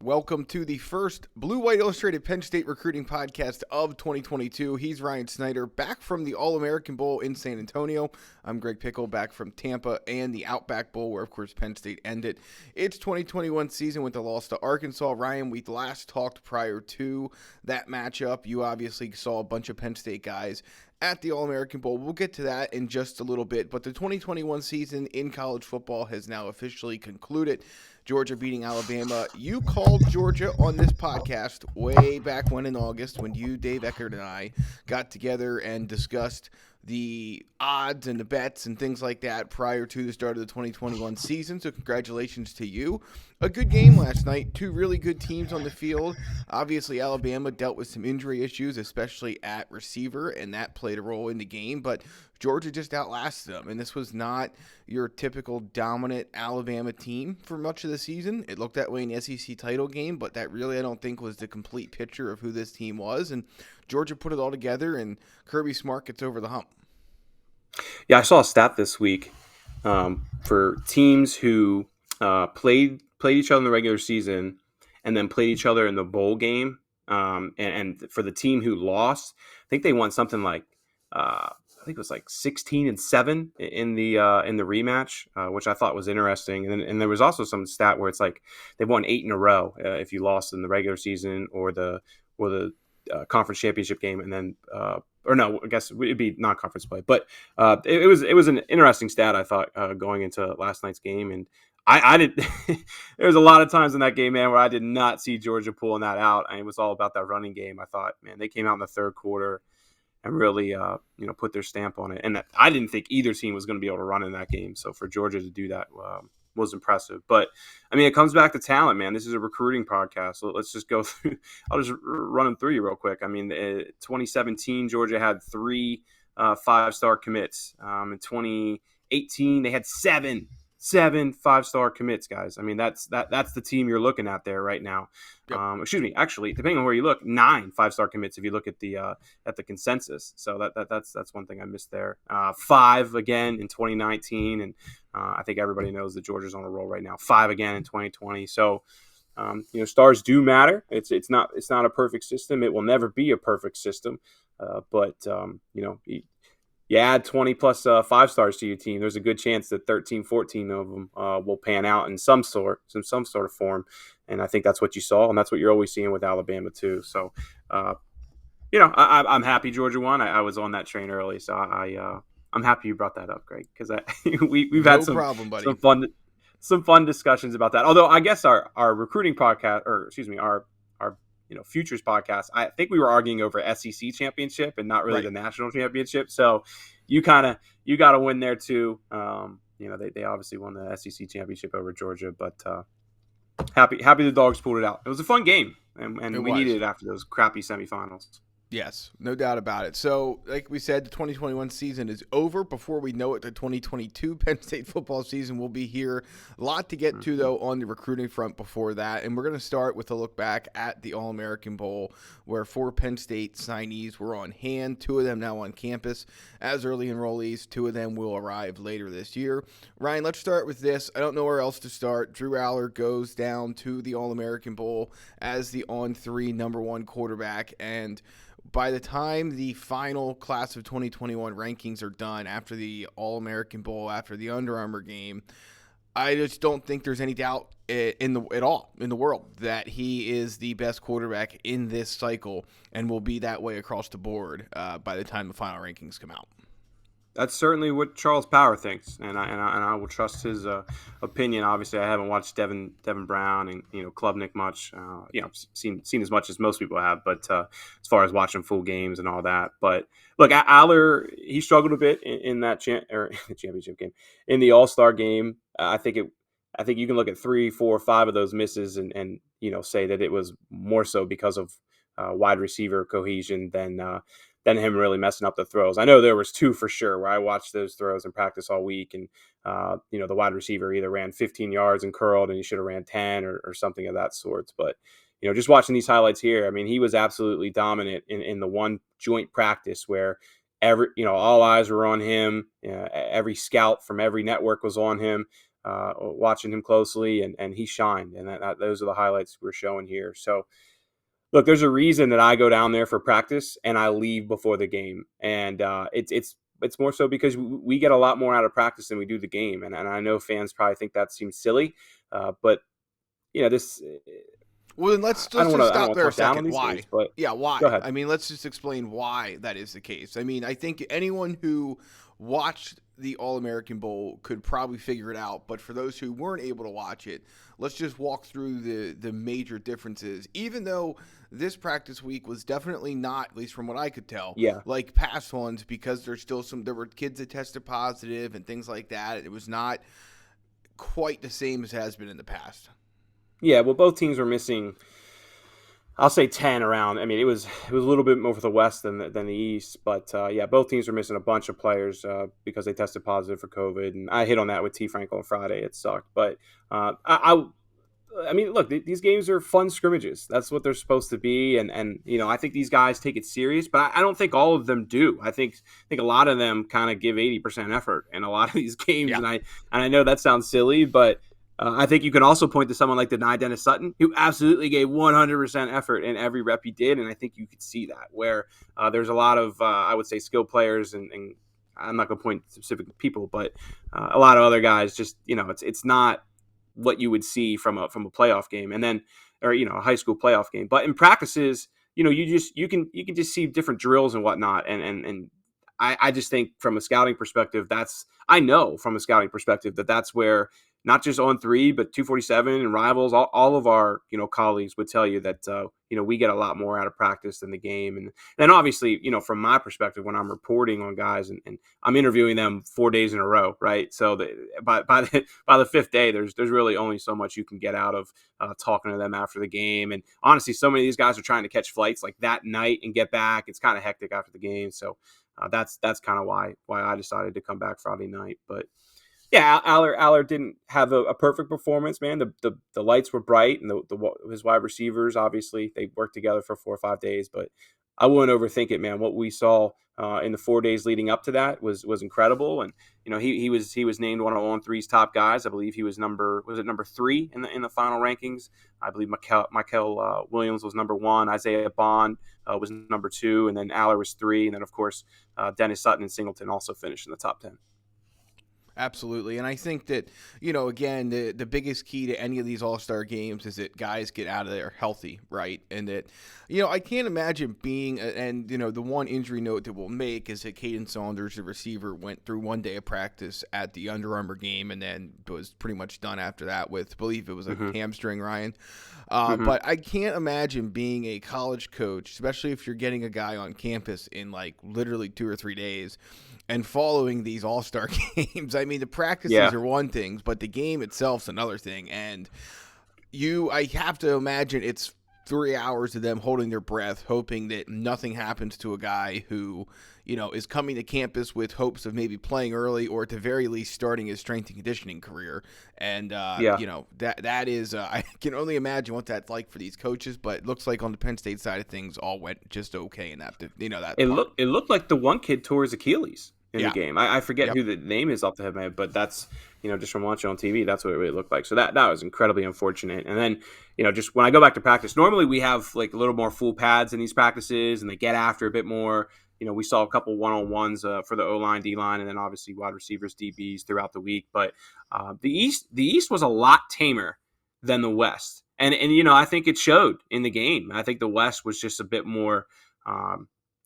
Welcome to the first Blue White Illustrated Penn State recruiting podcast of 2022. He's Ryan Snyder, back from the All-American Bowl in San Antonio. I'm Greg Pickle, back from Tampa and the Outback Bowl, where, of course, Penn State ended its 2021 season with the loss to Arkansas. Ryan, we last talked prior to that matchup. You obviously saw a bunch of Penn State guys at the All-American Bowl. We'll get to that in just a little bit, but the 2021 season in college football has now officially concluded. Georgia beating Alabama. You called Georgia on this podcast way back when in August when you, Dave Eckert, and I got together and discussed the odds and the bets and things like that prior to the start of the 2021 season. So congratulations to you. A good game last night. Two really good teams on the field. Obviously, Alabama dealt with some injury issues, especially at receiver, and that played a role in the game. But Georgia just outlasted them, and this was not your typical dominant Alabama team for much of the season. It looked that way in the SEC title game, but that really I don't think was the complete picture of who this team was. And Georgia put it all together, and Kirby Smart gets over the hump. Yeah, I saw a stat this week for teams who played each other in the regular season and then played each other in the bowl game. And for the team who lost, I think they won something like I think it was like 16-7 in the rematch, which I thought was interesting. And there was also some stat where it's like they've won 8 in a row if you lost in the regular season or the conference championship game, and then or no, I guess it'd be non-conference play. But it was an interesting stat, I thought, going into last night's game. And I did. There was a lot of times in that game, man, where I did not see Georgia pulling that out. And it was all about that running game. I thought, man, they came out in the third quarter and really, put their stamp on it. And I didn't think either team was going to be able to run in that game. So for Georgia to do that was impressive. But, I mean, it comes back to talent, man. This is a recruiting podcast. So let's just go through. I'll just run them through you real quick. I mean, 2017, Georgia had 3 5-star commits. In 2018, they had 7 5-star commits, guys. I mean, that's the team you're looking at there right now. Yep. Actually, depending on where you look, 9 5-star commits if you look at the consensus. So that's one thing I missed there. 5 again in 2019, and I think everybody knows that Georgia's on a roll right now. 5 again in 2020. So stars do matter. It's not a perfect system. It will never be a perfect system. But you add 20 plus 5 stars to your team, there's a good chance that 13, 14 of them will pan out in some sort of form. And I think that's what you saw, and that's what you're always seeing with Alabama too. So, I'm happy Georgia won. I was on that train early, so I'm happy you brought that up, Greg, because we've had some fun discussions about that. Although I guess our recruiting podcast, or excuse me, our futures podcast, I think we were arguing over SEC championship and not really the national championship. So you got to win there too. They obviously won the SEC championship over Georgia, but happy the Dogs pulled it out. It was a fun game, and we needed it after those crappy semifinals. Yes, no doubt about it. So, like we said, the 2021 season is over. Before we know it, the 2022 Penn State football season will be here. A lot to get to, though, on the recruiting front before that. And we're going to start with a look back at the All-American Bowl, where 4 Penn State signees were on hand, 2 of them now on campus as early enrollees. 2 of them will arrive later this year. Ryan, let's start with this. I don't know where else to start. Drew Aller goes down to the All-American Bowl as the on-3 number 1 quarterback, and by the time the final class of 2021 rankings are done after the All-American Bowl, after the Under Armour game, I just don't think there's any doubt at all in the world that he is the best quarterback in this cycle and will be that way across the board by the time the final rankings come out. That's certainly what Charles Power thinks, and I will trust his opinion. Obviously, I haven't watched Devin Brown and Klubnik much. Seen as much as most people have, but as far as watching full games and all that. But look, Aller, he struggled a bit in that championship game, in the All-Star game. I think you can look at 3, 4, 5 of those misses and say that it was more so because of wide receiver cohesion than him really messing up the throws. I know there was 2 for sure where I watched those throws in practice all week, and the wide receiver either ran 15 yards and curled, and he should have ran 10 or something of that sort. But just watching these highlights here, I mean, he was absolutely dominant in the one joint practice where all eyes were on him. Every scout from every network was on him. watching him closely, and he shined. And those are the highlights we're showing here. So, look, there's a reason that I go down there for practice and I leave before the game, and it's more so because we get a lot more out of practice than we do the game, and I know fans probably think that seems silly, but this. Well, then let's I don't just want stop to there a talk down on second. these Why? things, but Yeah, why? go ahead. I mean, let's just explain why that is the case. I mean, I think anyone who watched the All-American Bowl could probably figure it out, but for those who weren't able to watch it, let's just walk through the major differences. Even though this practice week was definitely not, at least from what I could tell, Yeah. like past ones, because there were kids that tested positive and things like that. It was not quite the same as it has been in the past. Yeah, well, both teams were missing, I'll say 10 around. I mean, it was a little bit more for the West than the East, but yeah, both teams were missing a bunch of players because they tested positive for COVID, and I hit on that with T. Franco on Friday. It sucked, but I mean, look, these games are fun scrimmages. That's what they're supposed to be, and I think these guys take it serious, but I don't think all of them do. I think a lot of them kind of give 80% effort in a lot of these games, Yeah. and I know that sounds silly, but I think you can also point to someone like Dani Dennis Sutton, who absolutely gave 100% effort in every rep he did, and I think you could see that, where there's a lot of, I would say, skilled players, and I'm not going to point to specific people, but a lot of other guys just, it's not what you would see from a playoff game, and then, or a high school playoff game. But in practices, you can just see different drills and whatnot, and I just think from a scouting perspective, that's where not just On 3, but 247 and Rivals, all of our colleagues would tell you that we get a lot more out of practice than the game. And then obviously, from my perspective, when I'm reporting on guys and I'm interviewing them 4 days in a row, right? So by the fifth day, there's really only so much you can get out of talking to them after the game. And honestly, so many of these guys are trying to catch flights like that night and get back. It's kind of hectic after the game. So that's kind of why I decided to come back Friday night. But yeah, Aller didn't have a perfect performance, man. The lights were bright, and his wide receivers, obviously, they worked together for 4 or 5 days. But I wouldn't overthink it, man. What we saw in the 4 days leading up to that was incredible, and he was named one of On 3's top guys. I believe he was number 3 in the final rankings. I believe Michael Williams was number 1. Isaiah Bond was number 2, and then Aller was 3, and then of course Dennis Sutton and Singleton also finished in the top 10. Absolutely. And I think that, again, the biggest key to any of these all-star games is that guys get out of there healthy, right? And that, I can't imagine being, and, the one injury note that we'll make is that Caden Saunders, the receiver, went through 1 day of practice at the Under Armour game and then was pretty much done after that with, I believe it was a hamstring, Ryan. But I can't imagine being a college coach, especially if you're getting a guy on campus in like literally 2 or 3 days, and following these all-star games. I mean, the practices are one thing, but the game itself's another thing. And I have to imagine it's 3 hours of them holding their breath, hoping that nothing happens to a guy who, is coming to campus with hopes of maybe playing early or at the very least starting his strength and conditioning career. And, that is, I can only imagine what that's like for these coaches, but it looks like on the Penn State side of things, all went just okay in that, It looked like the one kid tore his Achilles in the game. I forget who the name is off the head of my head, but that's, just from watching on TV, that's what it really looked like. So that was incredibly unfortunate. And then, just when I go back to practice, normally we have like a little more full pads in these practices and they get after a bit more. We saw a couple one-on-ones for the O-line, D-line, and then obviously wide receivers, DBs throughout the week. But the East was a lot tamer than the West. And I think it showed in the game. I think the West was just a bit more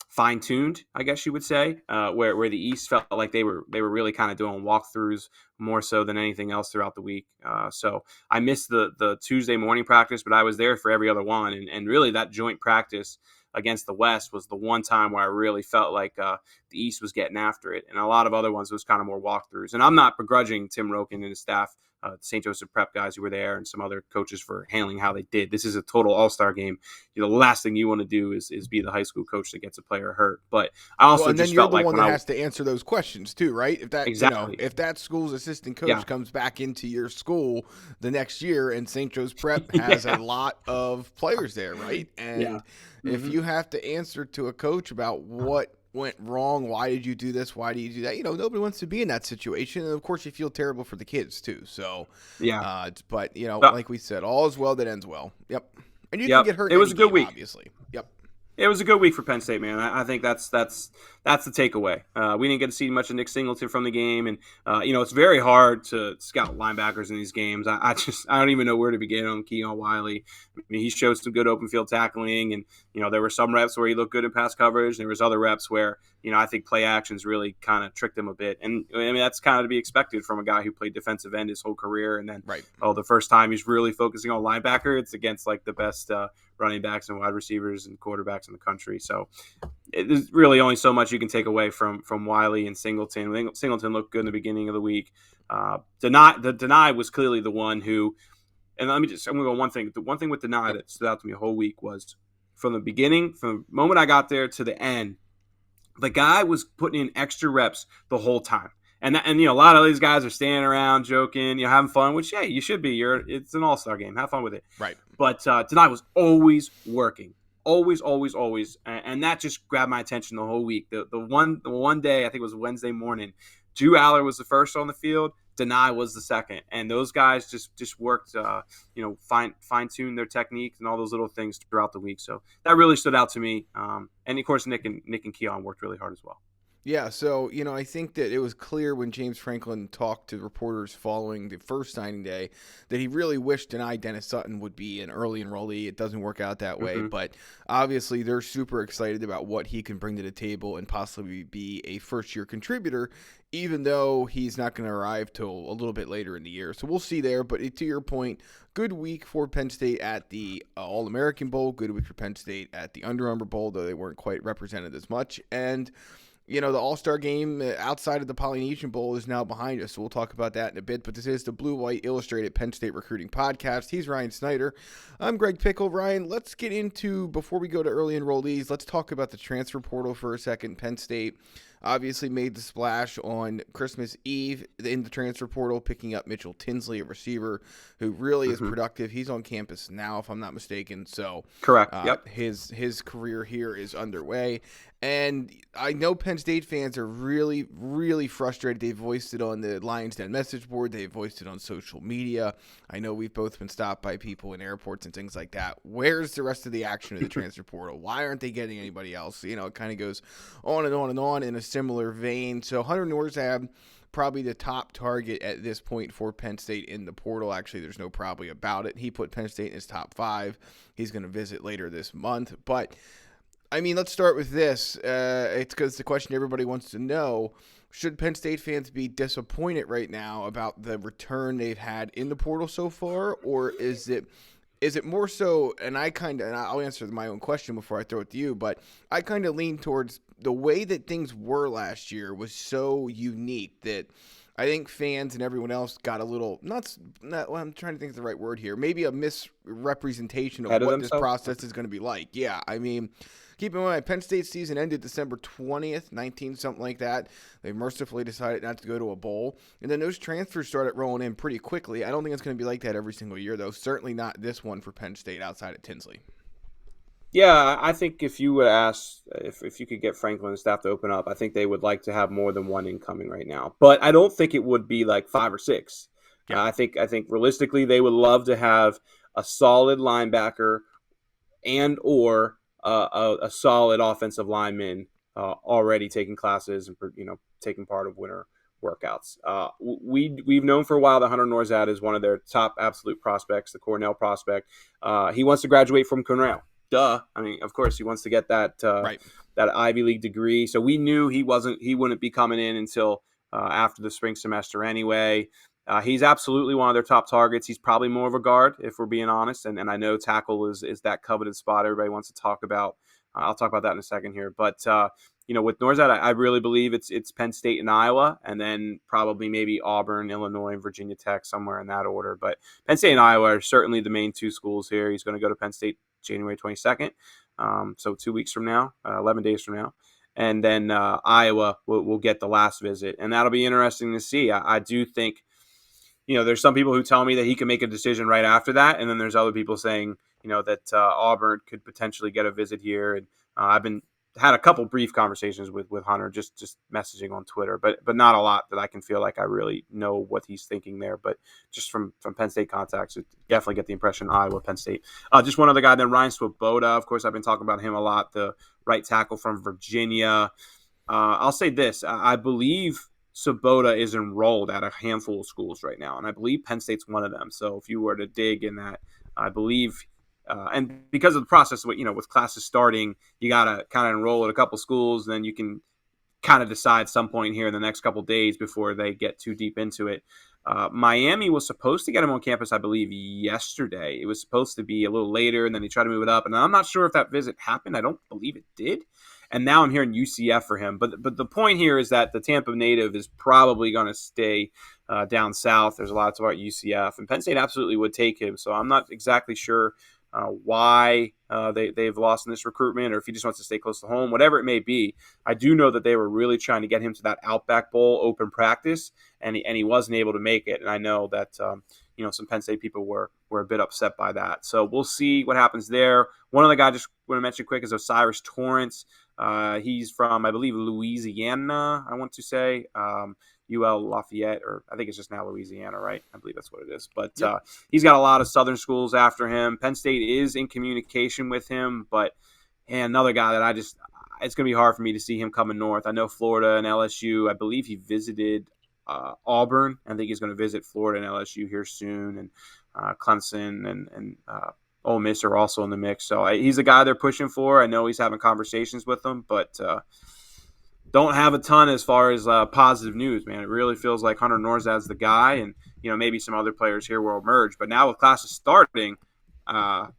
fine-tuned, I guess you would say, where the East felt like they were really kind of doing walkthroughs more so than anything else throughout the week. So I missed the Tuesday morning practice, but I was there for every other one. And really that joint practice against the West was the one time where I really felt like the East was getting after it. And a lot of other ones was kind of more walkthroughs. And I'm not begrudging Tim Roken and his staff, St. Joseph Prep guys who were there and some other coaches for handling how they did. This is a total all-star game. The last thing you want to do is be the high school coach that gets a player hurt. But I also and just then you're felt the like one that has to answer those questions too, right? If that Exactly. if that school's assistant coach comes back into your school the next year, and St. Joe's Prep has a lot of players there, right? And if you have to answer to a coach about what went wrong? Why did you do this? Why do you do that? Nobody wants to be in that situation, and of course, you feel terrible for the kids too. So, Yeah. but Uh, like we said, all is well that ends well. Yep, and you can yep. get hurt It in was any a good game, week. obviously. Yep. It was a good week for Penn State, man. I think that's the takeaway. We didn't get to see much of Nick Singleton from the game, and it's very hard to scout linebackers in these games. I don't even know where to begin on Keon Wiley. I mean, he showed some good open field tackling, and there were some reps where he looked good in pass coverage. There was other reps where I think play actions really kind of tricked him a bit, and I mean that's kind of to be expected from a guy who played defensive end his whole career, and then Right. the first time he's really focusing on linebacker, it's against like the best running backs and wide receivers and quarterbacks in the country. So there's really only so much you can take away from Wiley and Singleton. I think Singleton looked good in the beginning of the week. Deny was clearly the one who, and I'm going to go one thing. The one thing with Deny that stood out to me a whole week was from the beginning, from the moment I got there to the end, the guy was putting in extra reps the whole time. And a lot of these guys are standing around joking, having fun, which, hey, you should be. It's an all-star game. Have fun with it. Right. But Deny was always working. Always. And that just grabbed my attention the whole week. The one day, I think it was Wednesday morning, Drew Aller was the first on the field. Deny was the second. And those guys just worked, fine-tuned their techniques and all those little things throughout the week. So that really stood out to me. And, of course, Nick and Keon worked really hard as well. Yeah, so, I think that it was clear when James Franklin talked to reporters following the first signing day that he really wished Dennis Sutton would be an early enrollee. It doesn't work out that way, but obviously they're super excited about what he can bring to the table and possibly be a first-year contributor, even though he's not going to arrive till a little bit later in the year. So we'll see there, but to your point, good week for Penn State at the All-American Bowl, good week for Penn State at the Under Armour Bowl, though they weren't quite represented as much, and the All-Star game outside of the Polynesian Bowl is now behind us, so we'll talk about that in a bit. But this is the Blue White Illustrated Penn State Recruiting Podcast. He's Ryan Snyder. I'm Greg Pickle. Ryan, let's get into, before we go to early enrollees, let's talk about the transfer portal for a second. Penn State obviously made the splash on Christmas Eve in the transfer portal, picking up Mitchell Tinsley, a receiver who really is productive. He's on campus now, if I'm not mistaken. So correct. Yep. His career here is underway. And I know Penn State fans are really, really frustrated. They've voiced it on the Lions Den message board. They've voiced it on social media. I know we've both been stopped by people in airports and things like that. Where's the rest of the action of the transfer portal? Why aren't they getting anybody else? It kind of goes on and on and on in a similar vein. So Hunter Norzab, probably the top target at this point for Penn State in the portal. Actually, there's no probably about it. He put Penn State in his top 5. He's going to visit later this month. But I mean, let's start with this. It's because the question everybody wants to know, should Penn State fans be disappointed right now about the return they've had in the portal so far, or is it more so, and I'll answer my own question before I throw it to you, but I kind of lean towards the way that things were last year was so unique that I think fans and everyone else got a little, I'm trying to think of the right word here, maybe a misrepresentation of what this process is going to be like. Yeah, I mean, keep in mind, Penn State's season ended December 20th, 19, something like that. They mercifully decided not to go to a bowl. And then those transfers started rolling in pretty quickly. I don't think it's going to be like that every single year, though. Certainly not this one for Penn State outside of Tinsley. Yeah, I think if you would ask if you could get Franklin and staff to open up, I think they would like to have more than one incoming right now. But I don't think it would be like 5 or 6. Yeah. I think realistically they would love to have a solid linebacker and or a solid offensive lineman already taking classes and taking part of winter workouts. We've known for a while that Hunter Norzad is one of their top absolute prospects, the Cornell prospect. He wants to graduate from Cornell. Duh. I mean, of course, he wants to get that that Ivy League degree. So we knew he wouldn't be coming in until after the spring semester anyway. He's absolutely one of their top targets. He's probably more of a guard, if we're being honest. And I know tackle is that coveted spot everybody wants to talk about. I'll talk about that in a second here. But, with Norzad, I really believe it's Penn State and Iowa, and then probably maybe Auburn, Illinois, and Virginia Tech, somewhere in that order. But Penn State and Iowa are certainly the main 2 schools here. He's going to go to Penn State January 22nd, so 2 weeks from now, 11 days from now. And then Iowa will get the last visit. And that'll be interesting to see. I do think, there's some people who tell me that he can make a decision right after that. And then there's other people saying, that Auburn could potentially get a visit here. And I've been had a couple brief conversations with Hunter, just messaging on Twitter, but not a lot that I can feel like I really know what he's thinking there. But just from Penn State contacts, it definitely get the impression Iowa, Penn State. Just one other guy, then Ryan Swoboda. Of course, I've been talking about him a lot, the right tackle from Virginia. I'll say this: I believe Swoboda is enrolled at a handful of schools right now, and I believe Penn State's one of them. So if you were to dig in that, I believe. And because of the process, with classes starting, you got to kind of enroll at a couple schools, and then you can kind of decide some point here in the next couple days before they get too deep into it. Miami was supposed to get him on campus, I believe, yesterday. It was supposed to be a little later, and then they tried to move it up. And I'm not sure if that visit happened. I don't believe it did. And now I'm hearing UCF for him. But the point here is that the Tampa native is probably going to stay down south. There's a lot to talk about UCF, and Penn State absolutely would take him. So I'm not exactly sure why they've lost in this recruitment, or if he just wants to stay close to home, whatever it may be. I do know that they were really trying to get him to that Outback Bowl open practice, and he wasn't able to make it. And I know that some Penn State people were a bit upset by that. So we'll see what happens there. One other guy I just want to mention quick is O'Cyrus Torrence. He's from, I believe, Louisiana, I want to say. UL Lafayette, or I think it's just now Louisiana, right? I believe that's what it is. But Yep. He's got a lot of Southern schools after him. Penn State is in communication with him, but another guy that it's going to be hard for me to see him coming north. I know Florida and LSU, I believe he visited Auburn. I think he's going to visit Florida and LSU here soon, and Clemson and Ole Miss are also in the mix. So he's a guy they're pushing for. I know he's having conversations with them, but don't have a ton as far as positive news, man. It really feels like Hunter Norzad's the guy, and maybe some other players here will emerge. But now with classes starting, when are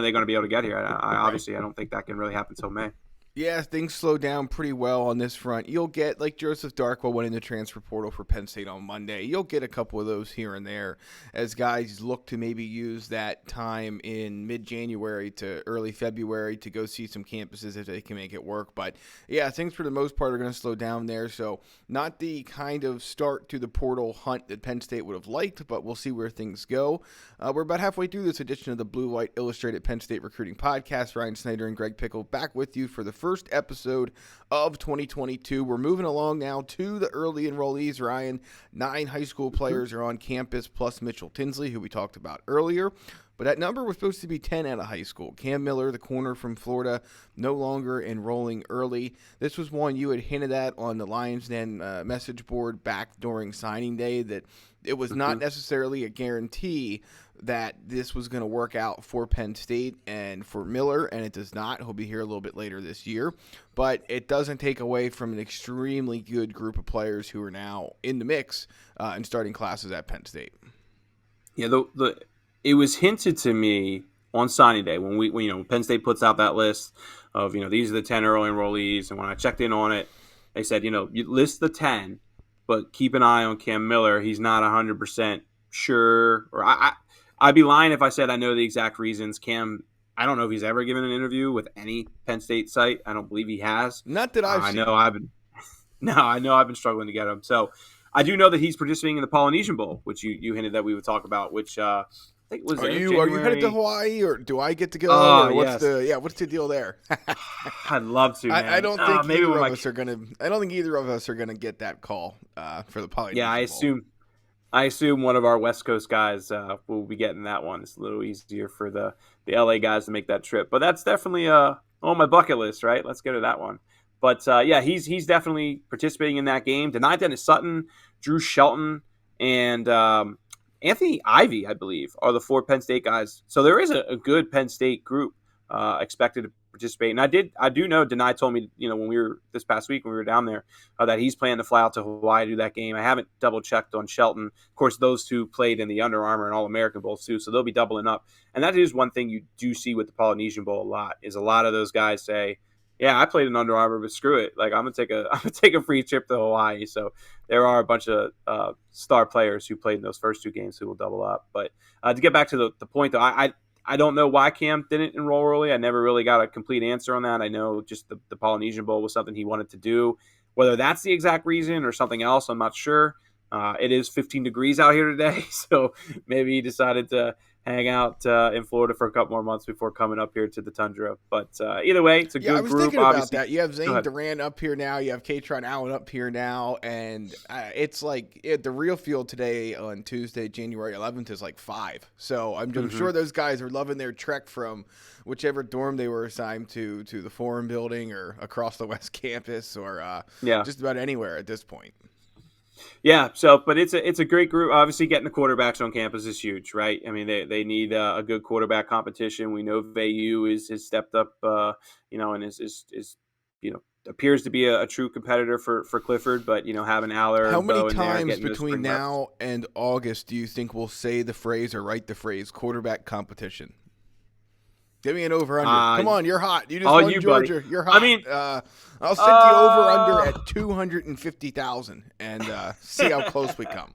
they going to be able to get here? Obviously, I don't think that can really happen until May. Yeah, things slow down pretty well on this front. You'll get, like Joseph Darkwell went in the transfer portal for Penn State on Monday. You'll get a couple of those here and there as guys look to maybe use that time in mid-January to early February to go see some campuses if they can make it work. But, yeah, things for the most part are going to slow down there. So not the kind of start to the portal hunt that Penn State would have liked, but we'll see where things go. We're about halfway through this edition of the Blue White Illustrated Penn State Recruiting Podcast. Ryan Snyder and Greg Pickle back with you for the first episode of 2022. We're moving along now to the early enrollees. Ryan, 9 high school players are on campus, plus Mitchell Tinsley, who we talked about earlier. But that number was supposed to be 10 out of high school. Cam Miller, the corner from Florida, no longer enrolling early. This was one you had hinted at on the Lions Den message board back during signing day, that it was not necessarily a guarantee that this was going to work out for Penn State and for Miller, and it does not. He'll be here a little bit later this year. But it doesn't take away from an extremely good group of players who are now in the mix and starting classes at Penn State. Yeah, it was hinted to me on signing day when Penn State puts out that list of these are the 10 early enrollees, and when I checked in on it, they said you list the 10, but keep an eye on Cam Miller. He's not 100% sure, or I'd be lying if I said I know the exact reasons. Cam, I don't know if he's ever given an interview with any Penn State site. I don't believe he has. Not that I've seen. I know I've been struggling to get him. So I do know that he's participating in the Polynesian Bowl, which you hinted that we would talk about. Which I think was. Are you headed to Hawaii, or do I get to go? Oh, what's yes. What's the deal there? I'd love to. Man. I don't think either of us are gonna. I don't think either of us are gonna get that call for the Polynesian. Yeah, I assume one of our West Coast guys will be getting that one. It's a little easier for the LA guys to make that trip. But that's definitely on my bucket list, right? Let's go to that one. But, he's definitely participating in that game. Denai Dennis Sutton, Drew Shelton, and Anthony Ivy, I believe, are the 4 Penn State guys. So there is a good Penn State group expected to participate. And I do know Denai told me, when we were this past week when we were down there, that he's planning to fly out to Hawaii to do that game. I haven't double checked on Shelton. Of course, those two played in the Under Armour and All-American Bowls too, so they'll be doubling up. And that is one thing you do see with the Polynesian Bowl a lot, is a lot of those guys say, yeah, I played in Under Armour, but screw it. Like, I'm gonna take a free trip to Hawaii. So there are a bunch of star players who played in those first 2 games who will double up. But to get back to the point, though, I don't know why Cam didn't enroll early. I never really got a complete answer on that. I know just the Polynesian Bowl was something he wanted to do. Whether that's the exact reason or something else, I'm not sure. It is 15 degrees out here today, so maybe he decided to hang out in Florida for a couple more months before coming up here to the Tundra. But either way, it's a Yeah, I good was group. thinking about Obviously, that. You have go Zane ahead. Durant up here now. You have Katron Allen up here now, and it's like the real field today on Tuesday, January 11th, is like 5. So I'm Mm-hmm. sure those guys are loving their trek from whichever dorm they were assigned to the Forum Building or across the West Campus or Yeah. just about anywhere at this point. Yeah, so but it's a great group. Obviously, getting the quarterbacks on campus is huge, right? I mean, they need a good quarterback competition. We know VU has stepped up, and is appears to be a true competitor for Clifford. But having Aller How and many Bo in there, times getting those between spring reps. now and August do you think we'll say the phrase or write the phrase quarterback competition? Give me an over under. Uh, Come on, you're hot. You just all won you, buddy. Georgia. You're I hot. mean, I'll set the over under uh, at 250,000 and see how close we come.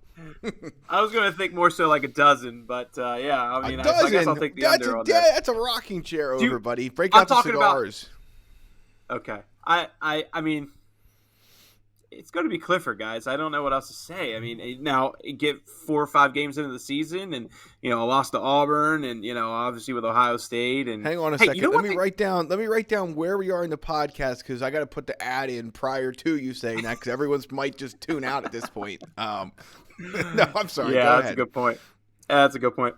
I was going to think more so like a dozen, but yeah, I A mean, I dozen. guess I'll take the That's under a on that. that's a rocking chair over, You- buddy. Break I'm out the talking about- cigars. Okay, I mean. It's going to be Clifford, guys. I don't know what else to say. I mean, now get 4 or 5 games into the season, and a loss to Auburn, and obviously with Ohio State. And Hang on a hey, second. Let me write down where we are in the podcast because I got to put the ad in prior to you saying that because everyone's might just tune out at this point. No, I'm sorry. Yeah, Go that's ahead. a good point. That's a good point.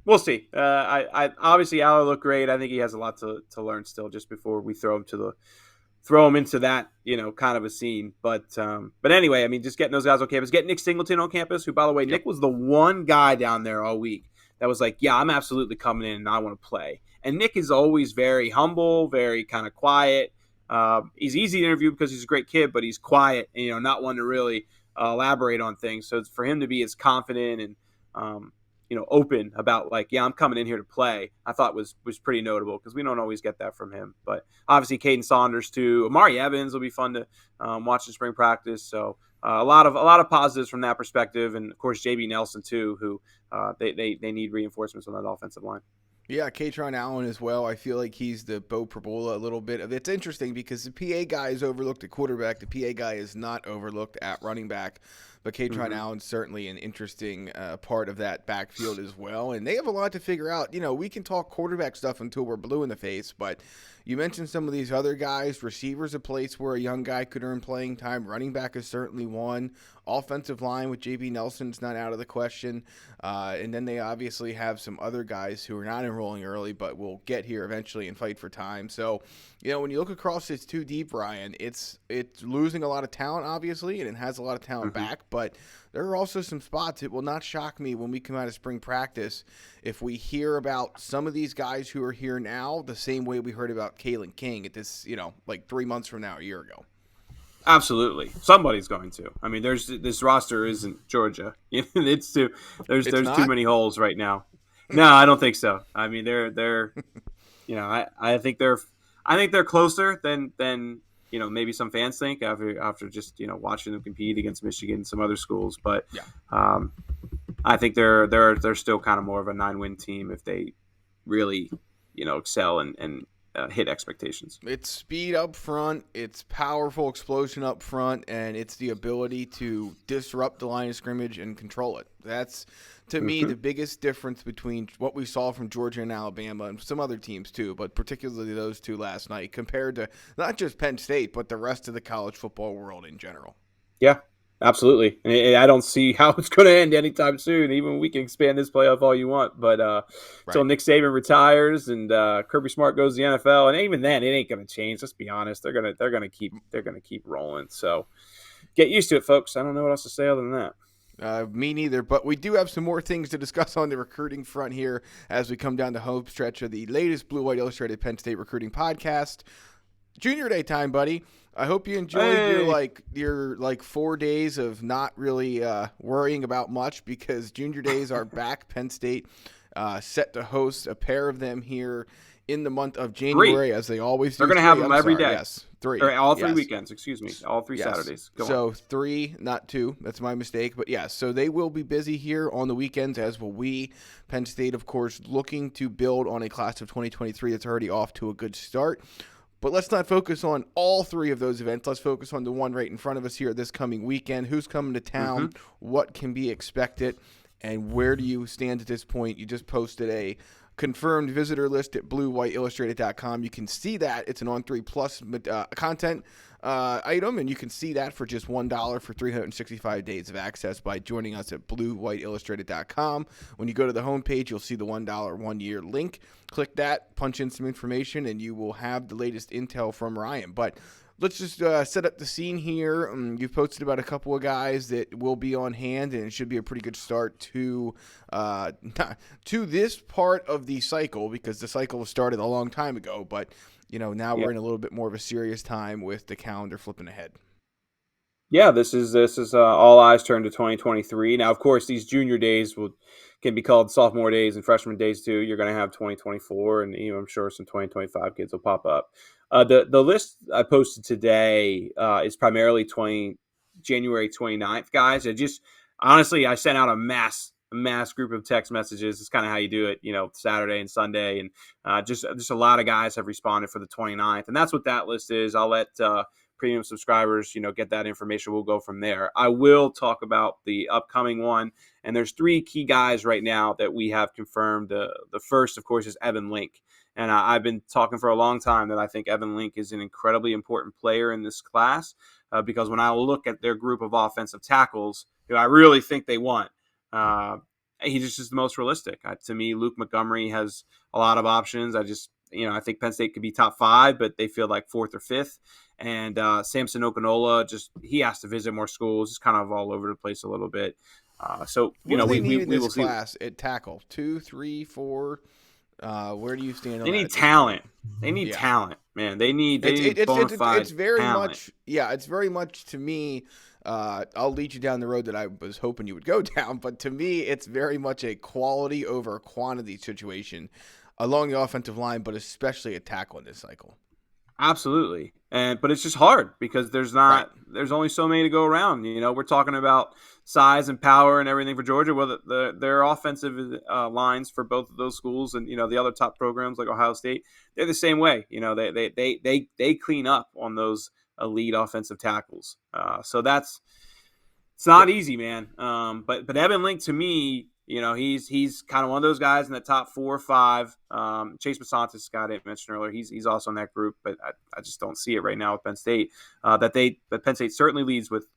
We'll see. I obviously Aller looked great. I think he has a lot to learn still. Just before we throw him into that, kind of a scene. But anyway, I mean, just getting those guys on campus, get Nick Singleton on campus, who, by the way, Nick was the one guy down there all week that was like, yeah, I'm absolutely coming in and I want to play. And Nick is always very humble, very kind of quiet. He's easy to interview because he's a great kid, but he's quiet and, not one to really elaborate on things. So for him to be as confident and, open about like, yeah, I'm coming in here to play, I thought was pretty notable because we don't always get that from him. But obviously Caden Saunders too. Amari Evans will be fun to watch in spring practice. So a lot of positives from that perspective. And of course, JB Nelson too, who they need reinforcements on that offensive line. Yeah, Katron Allen as well. I feel like he's the Bo Perbola a little bit. It's interesting because the PA guy is overlooked at quarterback. The PA guy is not overlooked at running back. But Katron Allen's certainly an interesting part of that backfield as well. And they have a lot to figure out. We can talk quarterback stuff until we're blue in the face. But you mentioned some of these other guys. Receivers, a place where a young guy could earn playing time. Running back is certainly one. Offensive line with JB Nelson's not out of the question. And then they obviously have some other guys who are not enrolling early but will get here eventually and fight for time. So, when you look across, it's too deep, Ryan. It's losing a lot of talent, obviously, and it has a lot of talent back. But there are also some spots. It will not shock me when we come out of spring practice if we hear about some of these guys who are here now the same way we heard about Kalen King at this, like 3 months from now, a year ago. Absolutely, somebody's going to. I mean, this roster isn't Georgia. It's too there's too many holes right now. No, I don't think so. I mean, they're I think they're closer than maybe some fans think after just watching them compete against Michigan and some other schools. But yeah. I think they're still kind of more of a 9-win team if they really excel and hit expectations. It's speed up front, it's powerful explosion up front, and it's the ability to disrupt the line of scrimmage and control it. That's, to me, the biggest difference between what we saw from Georgia and Alabama and some other teams too, but particularly those two last night compared to not just Penn State, but the rest of the college football world in general. Yeah. Absolutely. And I don't see how it's going to end anytime soon. Even we can expand this playoff all you want. But until Nick Saban retires and Kirby Smart goes to the NFL, and even then, it ain't going to change. Let's be honest. They're gonna keep rolling. So get used to it, folks. I don't know what else to say other than that. Me neither, but we do have some more things to discuss on the recruiting front here as we come down the home stretch of the latest Blue White Illustrated Penn State recruiting podcast. Junior Day time, buddy. I hope you enjoyed your 4 days of not really worrying about much because Junior Days are back. Penn State set to host a pair of them here in the month of January, as they always do. They're going to have them every day. Yes, 3. Or all 3 weekends, excuse me. All 3 Saturdays. Go on. 3, not 2. That's my mistake. But, yeah, so they will be busy here on the weekends, as will we. Penn State, of course, looking to build on a class of 2023 that's already off to a good start. But let's not focus on all 3 of those events. Let's focus on the one right in front of us here this coming weekend. Who's coming to town? What can be expected? And where do you stand at this point? You just posted a confirmed visitor list at bluewhiteillustrated.com. You can see that. It's an On3 Plus content item, and you can see that for just $1 for 365 days of access by joining us at bluewhiteillustrated.com. When you go to the homepage, you'll see the $1 1-year link. Click that, punch in some information, and you will have the latest intel from Ryan. But let's just set up the scene here. You've posted about a couple of guys that will be on hand, and it should be a pretty good start to this part of the cycle, because the cycle started a long time ago. But now we're in a little bit more of a serious time with the calendar flipping ahead. Yeah, this is all eyes turn to 2023. Now, of course, these junior days can be called sophomore days and freshman days too. You're going to have 2024, and I'm sure some 2025 kids will pop up. The list I posted today is primarily January 29th guys. Honestly, I sent out a mass group of text messages. It's kind of how you do it, Saturday and Sunday, and just a lot of guys have responded for the 29th, and that's what that list is. I'll let premium subscribers, get that information. We'll go from there. I will talk about the upcoming one, and there's 3 key guys right now that we have confirmed. The first, of course, is Evan Link, and I've been talking for a long time that I think Evan Link is an incredibly important player in this class because when I look at their group of offensive tackles, I really think they won. He's just the most realistic. To me, Luke Montgomery has a lot of options. I think Penn State could be top 5, but they feel like 4th or 5th. And Samson Okinola, he has to visit more schools. It's kind of all over the place a little bit. We will see. Class at tackle 2, 3, 4. Where do you stand on that? They need talent. They need talent, man. They need bona fide it's very talent. much. Yeah, it's very much to me. I'll lead you down the road that I was hoping you would go down, but to me, it's very much a quality over quantity situation along the offensive line, but especially a tackle in this cycle. Absolutely. But it's just hard because there's only so many to go around. We're talking about size and power and everything for Georgia. Well, their offensive lines for both of those schools and, the other top programs like Ohio State, they're the same way. They clean up on those elite offensive tackles. So it's not easy, man. But Evan Link, to me, he's kind of one of those guys in the top 4 or 5. Chase Basantis, Scott didn't mention earlier, he's also in that group, but I just don't see it right now with Penn State. But Penn State certainly leads with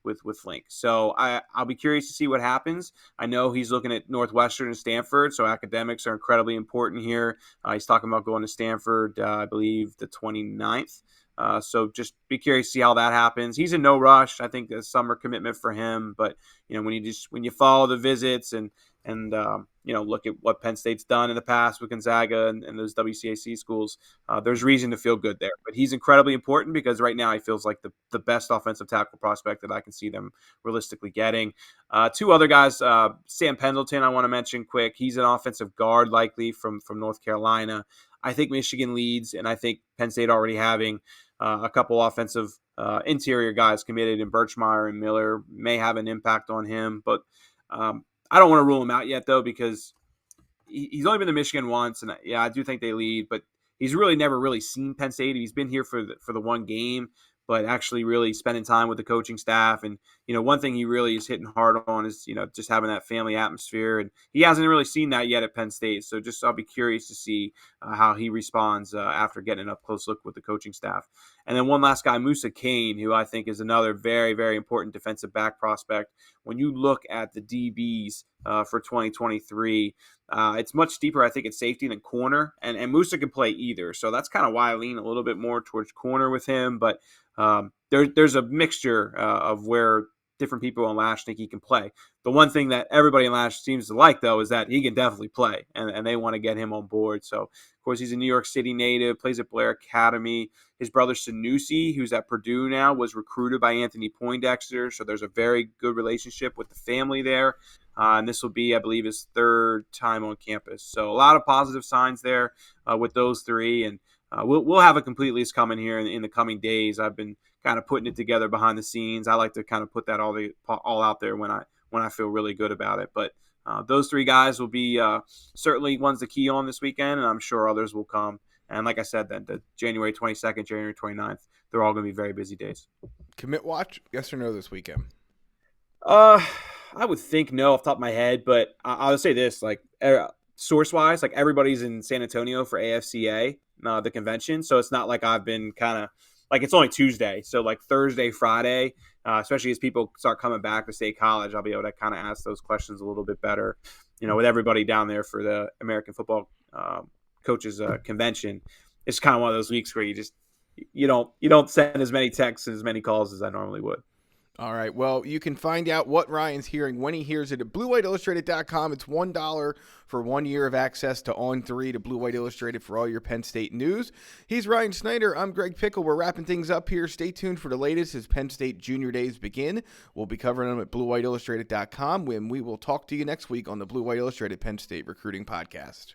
Link. So I'll be curious to see what happens. I know he's looking at Northwestern and Stanford, so academics are incredibly important here. He's talking about going to Stanford, I believe, the 29th. So just be curious to see how that happens. He's in no rush. I think the summer commitment for him, but when you follow the visits and look at what Penn State's done in the past with Gonzaga and those WCAC schools, there's reason to feel good there. But he's incredibly important because right now he feels like the best offensive tackle prospect that I can see them realistically getting. 2 other guys, Sam Pendleton, I want to mention quick. He's an offensive guard likely from North Carolina. I think Michigan leads, and I think Penn State already having a couple offensive interior guys committed in Birchmeyer and Miller may have an impact on him. But I don't want to rule him out yet, though, because he's only been to Michigan once, and I do think they lead, but he's really never really seen Penn State. He's been here for the one game, but actually really spending time with the coaching staff. And, one thing he really is hitting hard on is, just having that family atmosphere. And he hasn't really seen that yet at Penn State. So I'll be curious to see how he responds after getting an up-close look with the coaching staff. And then one last guy, Musa Kane, who I think is another very, very important defensive back prospect. When you look at the DBs for 2023, it's much deeper, I think, at safety than corner. And Musa can play either. So that's kind of why I lean a little bit more towards corner with him. But there's a mixture of where different people in Lash think he can play. The one thing that everybody in Lash seems to like, though, is that he can definitely play, and they want to get him on board. So, of course, he's a New York City native, plays at Blair Academy. His brother Sanusi, who's at Purdue now, was recruited by Anthony Poindexter, so there's a very good relationship with the family there. And this will be, I believe, his 3rd time on campus. So a lot of positive signs there with those 3, and we'll have a complete list coming here in the coming days. I've been kind of putting it together behind the scenes. I like to kind of put that all out there when I feel really good about it. But those 3 guys will be certainly ones to key on this weekend, and I'm sure others will come. And like I said, then the January 22nd, January 29th, they're all going to be very busy days. Commit watch, yes or no this weekend? I would think no off the top of my head, but I'll say this: like source wise, like everybody's in San Antonio for AFCA, the convention. So it's not like I've been kind of like it's only Tuesday, so like Thursday, Friday, especially as people start coming back to State College, I'll be able to kind of ask those questions a little bit better. With everybody down there for the American Football Coaches Convention, it's kind of one of those weeks where you don't send as many texts and as many calls as I normally would. All right. Well, you can find out what Ryan's hearing when he hears it at BlueWhiteIllustrated.com. It's $1 for 1 year of access to On3 to Blue White Illustrated for all your Penn State news. He's Ryan Snyder. I'm Greg Pickle. We're wrapping things up here. Stay tuned for the latest as Penn State Junior Days begin. We'll be covering them at BlueWhiteIllustrated.com when we will talk to you next week on the Blue White Illustrated Penn State Recruiting Podcast.